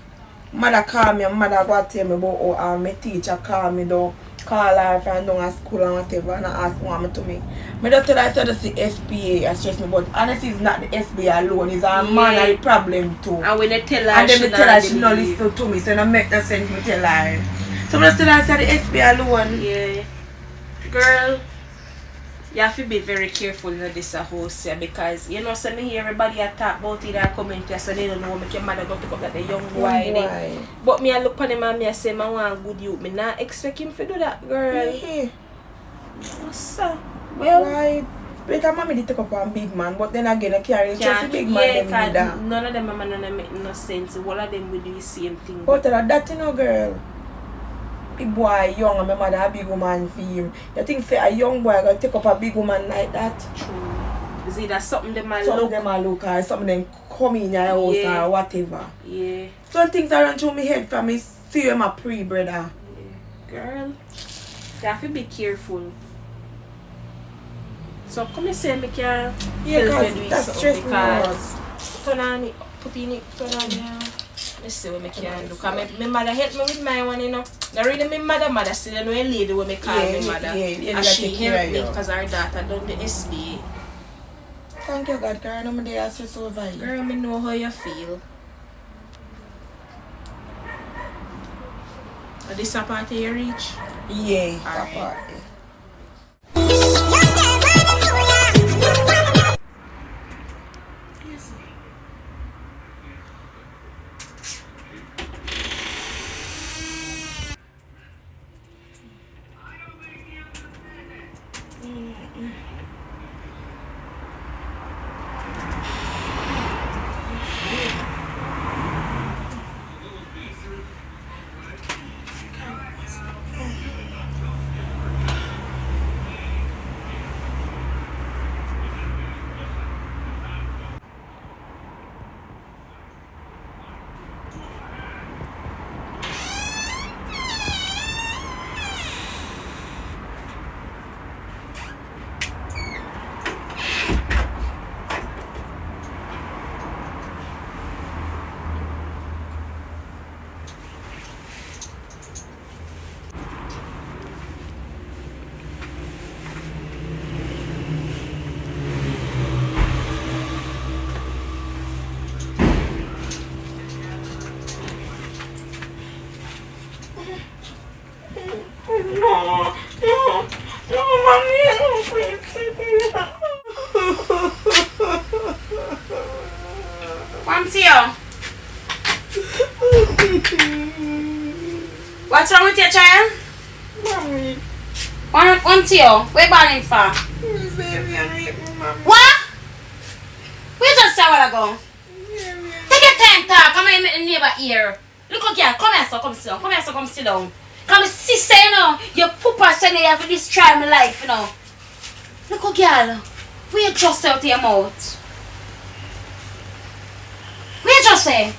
mother call me and mother go tell me about how my teacher call me though call her if I'm down at school and whatever and I ask what to me. I just tell her I said it's the SPA I stress me, but honestly it's not the SPA alone, it's a man and the problem too. And when they tell her, and then me tell her she not listen to me, so it don't make no sense me tell her. So I just tell her I said the SPA alone. Yeah. Girl, you have to be very careful in this house here because you know so me hear everybody a talk about it and comment here so they don't know make your mother go pick up that the young boy there. But me I look on him and me I say I want good youth. Me not expect him to do that, girl. What's up? Well, right. Because mommy did take up on big man, but then again I carry just a big man them that. None of them man make no sense. All of them will do the same thing. But that you know, girl. Big boy young and my mother a big woman for him. You think say a young boy gonna take up a big woman like that? True. Is it that something them a something look? Them a look or something them come in your house or whatever. Yeah. Some things I run through my head for me see him a pre brother. Yeah. Girl, you have to be careful. So come and say me can because that's stress because turn on it, put in it, turn on it. Let's see what I can do. Because my mother helped me with my one, you know. Not really my mother still know a lady when I call my mother. And she helped me because her daughter done the SBA. Thank you, God, girl. I'm there as you survive. Girl, I know how you feel. Is this a party you reach? Yeah, alright. Party. What's wrong with your child? Mommy. What's your? Where born for? What? We just saw a while ago. Take your time, talk. Come and make the neighbor hear. Look at girl. Come here, so come sit down. Come here, so come sit down. Come sister, you know. Your papa said you have to destroy my life, you know. Look at girl. Where you just out your mouth? Where you just say?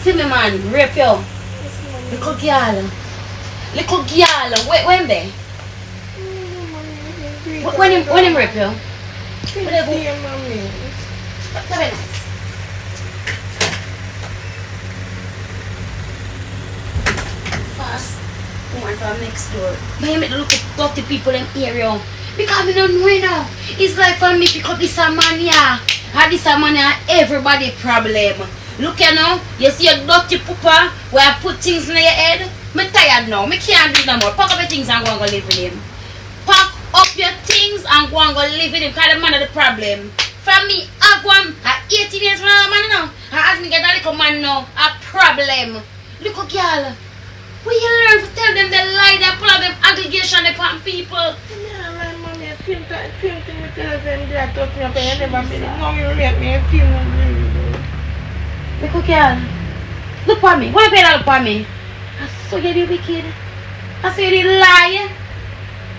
See me man, rape you. Little girl. Little girl. When they? When him rape you? When they go? Fast. Woman from next door. But you make the look at dirty people in area. Because we don't know now. It's like for me pick up this man here. And this man here everybody problem. Look you now, you see your dirty pooper where I put things in your head? I'm tired now, I can't do no more. Pack up your things and go and live with him. Pack up your things and go and live with him because the man is the problem. For me, I go at 18 years from now, man now. And as me get a little man now, a problem. Look at girl. When you learn to tell them the lie, they pull out them aggregation upon people. Yeah, my mommy, same thing me tell them they are talking about you never been. Now you rape me, I feel no. Look at girl. Look at me. Why you look at me? I saw you the wicked. I saw you the lie.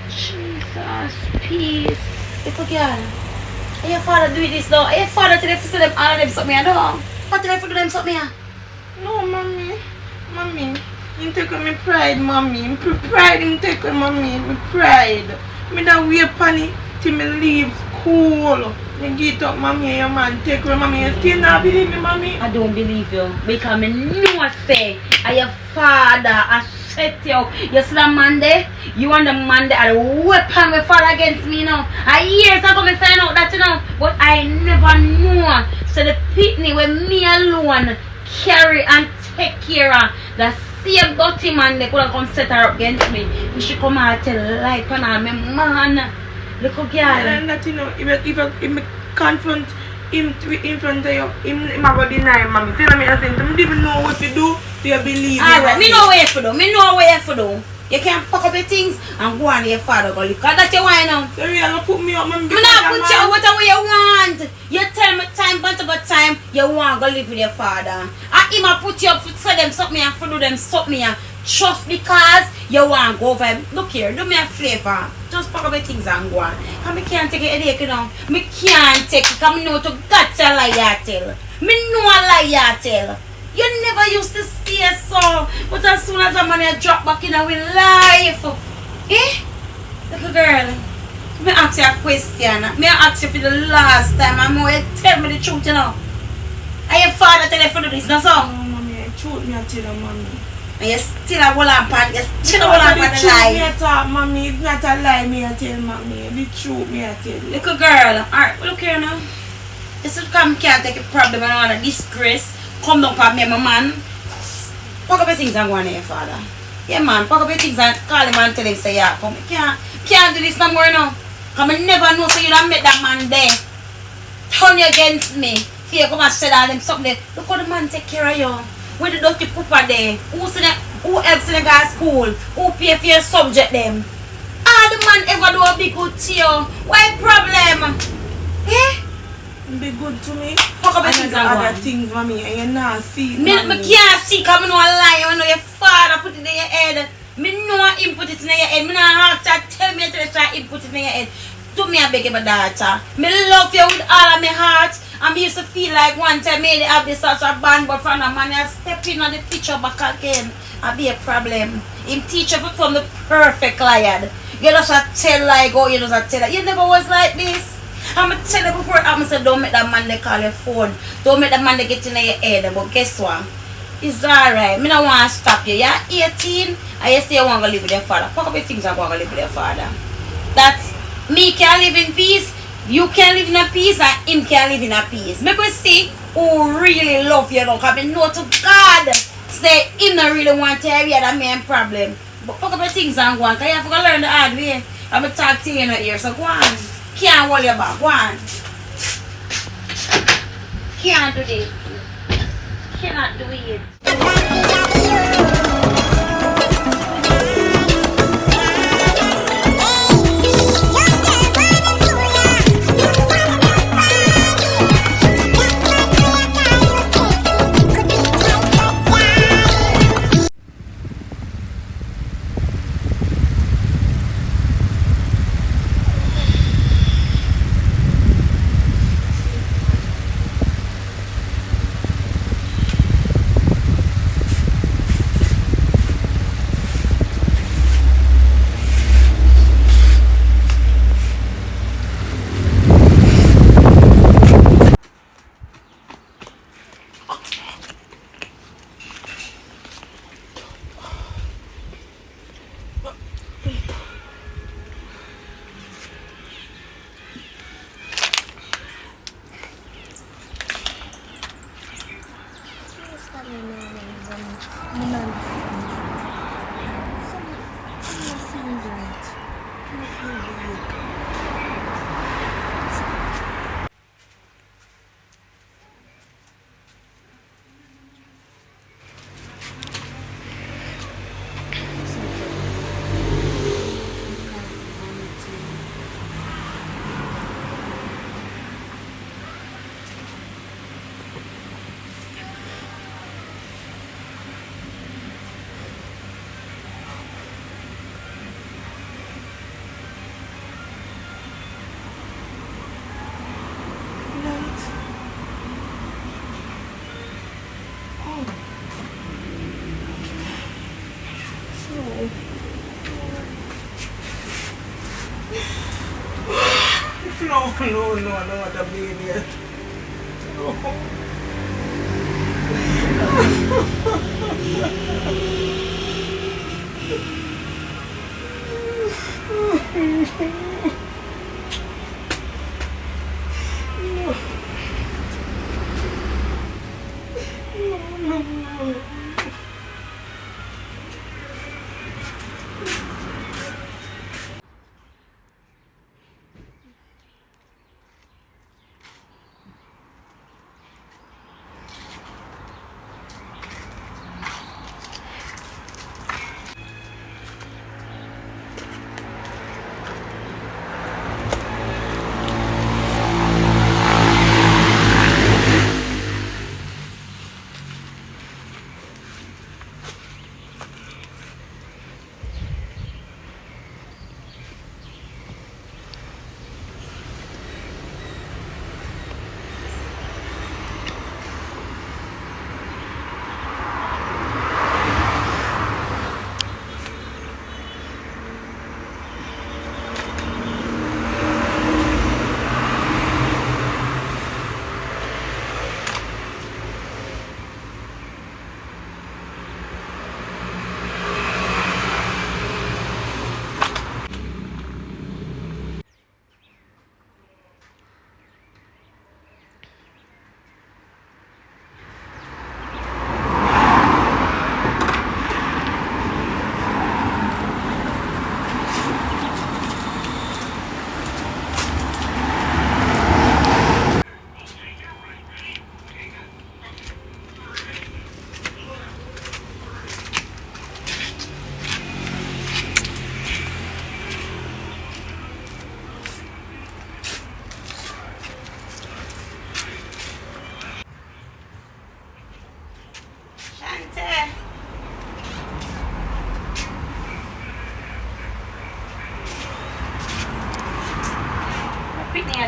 Jesus, peace. Look at girl. And your father do this now. And your father tell them to them all of them something I know. What tell them to do them something here? No, mommy. You take away my pride, mommy. My pride, you take away, mommy. My pride. Me don't wait upon it till me leave cool. Me get up, mommy, your man take her, mommy. You still not believe me, mommy? I don't believe you because me know say your father has set you. You see that man there? You and the man there are the weapon we fall against me now. I years ago me find out that but I never knew. So the pitney when me alone carry and take care of the same dirty man they could have come set her up against me. You should come out and tell lie on her, me man. Look at girl. And that if me confront him in front of you, him a go deny mommy. Tell me I say, I don't even know what to do. Do you believe me? Alright, me know what you do. Me know what you do. You can pack up your things and go on your father go live. Cause that's your why now. So you don't put me up, mommy. Me not put you whatever you want. You tell me time, but about time you want to go live with your father. And him a put you up to tell them something and for do them something just because you want to go over. Look here, do me a flavor. Just pack up your things and go on. Cause me can't take a headache, you know. Me can't take it because me know to God's a lie you tell. Me know a lie you tell. You never used to see us so, but as soon as the money drop back in our life, little girl, me ask you a question. Me ask you for the last time. I'm going to tell me the truth, you know. Are your father tell you for do this, no so? No, mommy, truth me I tell you, mommy. And you still a hold on pan, you still a hold on pan the lie. Me I talk, mommy. It's not a lie. Me I tell mommy. The truth me I tell you. Little girl, alright, look here now. This will come, can't take a problem and all a disgrace. Come down for me, my man. Pack up your things and go on to your father. Yeah, man, pack up your things and call him and tell him, say, yeah, come. Can't do this no more now. Because I never know, so you don't make that man there. Turn you against me. Fear come and say all them something there. Look how the man take care of you. When the dirty pooper there. Who helps in the guy's school? Who pay for your subject them? All the man ever do a big good to you. What problem? Eh? Be good to me. Pack up your And things the and go other on. things, mommy, and you not see it, Me mommy. can't see because I know a lie. I know your father put it in your head. Me know him put it in your head. Me not ask you tell me to try him put it in your head. Do me a beg my daughter. Me love you with all of my heart. And me used to feel like one time me have this sort of band but from a man I step in on the picture back again. I be a problem. Him teach you to become the perfect liar. You just a tell like oh you just a tell. You never was like this. I'm going to tell you before I said don't make that man they call your phone. Don't make that man they get in your head. But guess what? It's alright. I don't want to stop you. You're 18 and you still want to live with your father. Pack up your things and go and live with your father. That's me can live in peace. You can live in a peace and him can live in a peace. Make me see who really love you. Because I know to God say him not really want to have you that main problem. But pack up your things and go on. Because you have to learn the hard way. I'm going to talk to you in your ear. So go on. Can't hold your back. Go on. Can't do this. Cannot do it. no, I don't want a baby.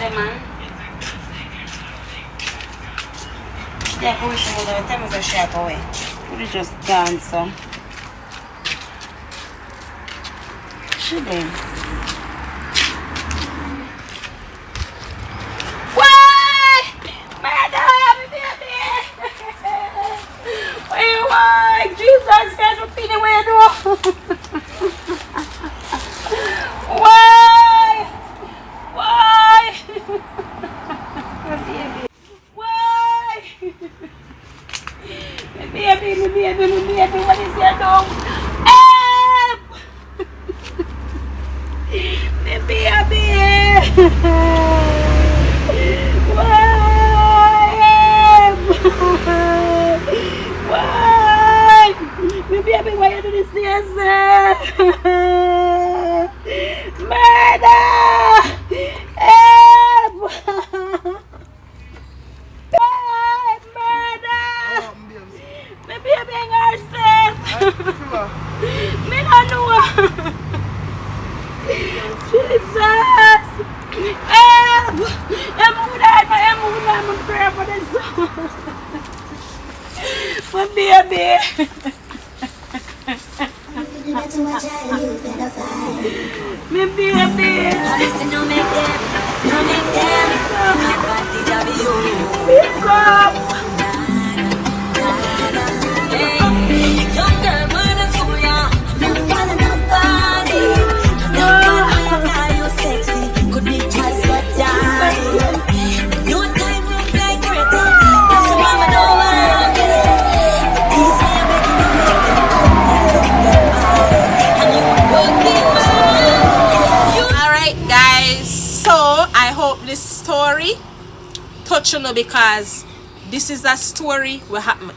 Man. Yeah, go wish you the time is a shake away. We just dance so. Should they? Why? Madam, baby! Why? Jesus Christ, what the way do? Why? Why? Why? Baby, what is your dog? Help! Baby. Why? Why? Baby, why you do this to yourself? Murder! Help! Murder! My baby herself! Me not know. Jesus! Help! I'm praying for this. My baby! My baby! Pick up! This story touch on because this is a story what happen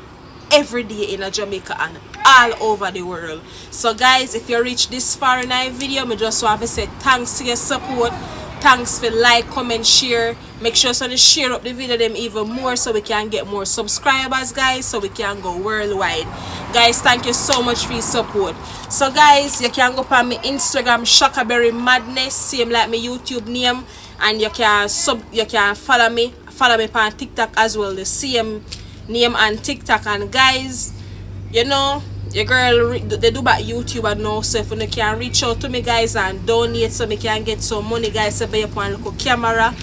every day in Jamaica and all over the world. So guys, if you reach this far in our video, I just want to say thanks to your support, thanks for like, comment, share. Make sure to share up the video them even more so we can get more subscribers, guys, so we can go worldwide. Guys, thank you so much for your support. So guys, you can go on my Instagram, Shakaberry Madness, same like my YouTube name. And you can follow me on TikTok as well, the same name on TikTok. And guys, you know your girl they do about YouTube and now, so if you can reach out to me guys and donate so me can get some money, guys, to buy up one little camera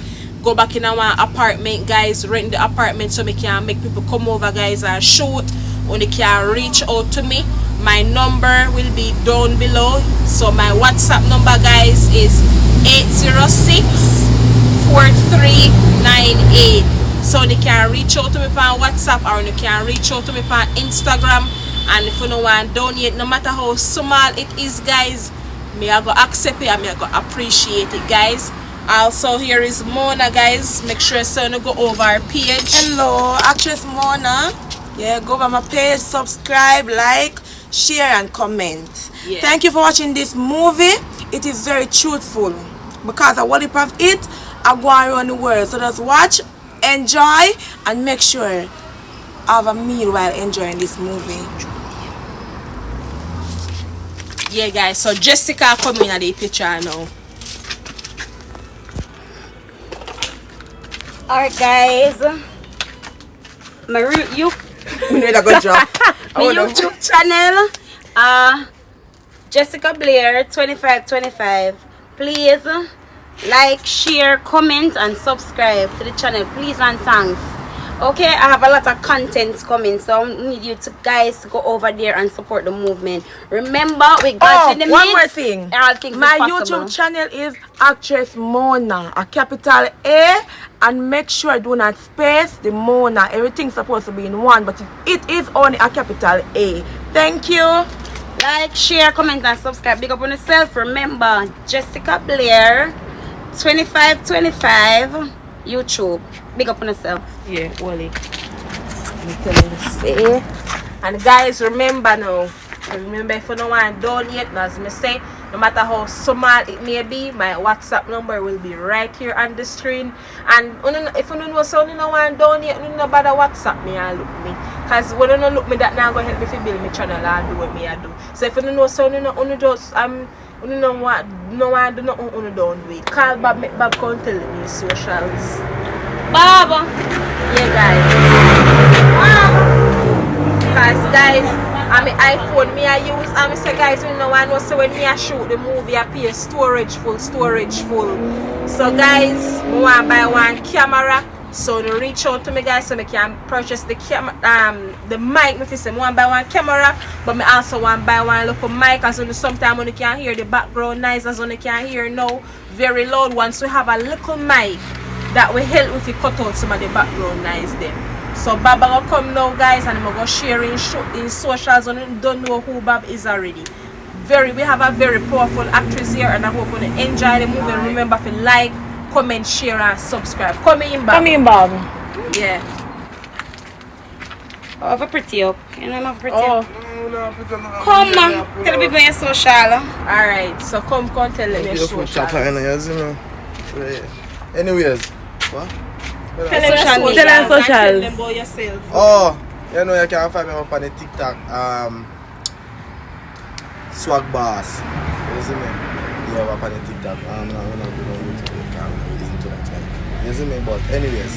go back in our apartment, guys, rent the apartment so me can make people come over, guys, and shoot. When they can reach out to me, my number will be down below. So my WhatsApp number, guys, is 806-4398. So they can reach out to me on WhatsApp, or they can reach out to me on Instagram. And if you don't want to donate, no matter how small it is, guys, me I go accept it and me I go appreciate it, guys. Also, here is Mona, guys. Make sure you go over our page. Hello, actress Mona. Yeah, go over my page, subscribe, like, share, and comment. Yeah. Thank you for watching this movie. It is very truthful because of what it of it I go around the world. So just watch, enjoy, and make sure have a meal while enjoying this movie. Yeah, guys. So Jessica coming in the picture now. Alright, guys. My YouTube channel, Jessica Blair 2525. Please like, share, comment, and subscribe to the channel, please, and thanks. Okay, I have a lot of content coming, so I need you to guys go over there and support the movement. Remember, we got in the one midst, more thing. all things My is possible. YouTube channel is actress Mona, a capital A, and make sure do not space the Mona. Everything's supposed to be in one, but it is only a capital A. Thank you. Like, share, comment, and subscribe. Big up on yourself. Remember, Jessica Blair 2525 YouTube. Big up on yourself. Yeah, Wally. Me tell you say. And guys, remember now. Remember, if you don't want to donate, as me say, no matter how small it may be, my WhatsApp number will be right here on the screen. And if you don't know, so you don't want to donate, you don't bother WhatsApp me and look me. Because when you don't look me, that now going to help me to build my channel and do what me I do. So if you don't know, so you don't just you don't want to do nothing, you don't do it. Call Bob, make Bob come tell me socials. Baba. Yeah, guys. Because guys, I mean iPhone me I use, and I say guys, you know, I know so when me I shoot the movie I pay storage full. So guys, I want to buy one camera. So you reach out to me, guys, so I can purchase the camera, the mic. Me say I want to buy one camera, but I also want to buy one local mic, as sometimes when you can hear the background noise, as when you can hear now very loud one. So we have a little mic that will help if you cut out some of the background noise there. So Baba will come now, guys, and I'm going to share in socials, and you don't know who Bob is already. We have a very powerful actress here, and I hope you enjoy the movie. Remember to like, comment, share, and subscribe. Come in, Bob. Come in, Bob. Yeah. Oh, have a pretty up. You know, have a pretty Oh. up. Come on. Tell the people you're social. Alright, so come tell them your social. Anyways, what? Tell them socials. Tell them about yourself. Oh, you know you can find me up on the TikTok, Swag Boss. You see me? Yeah, up on the TikTok. I'm not going to YouTube. You see me? But anyways,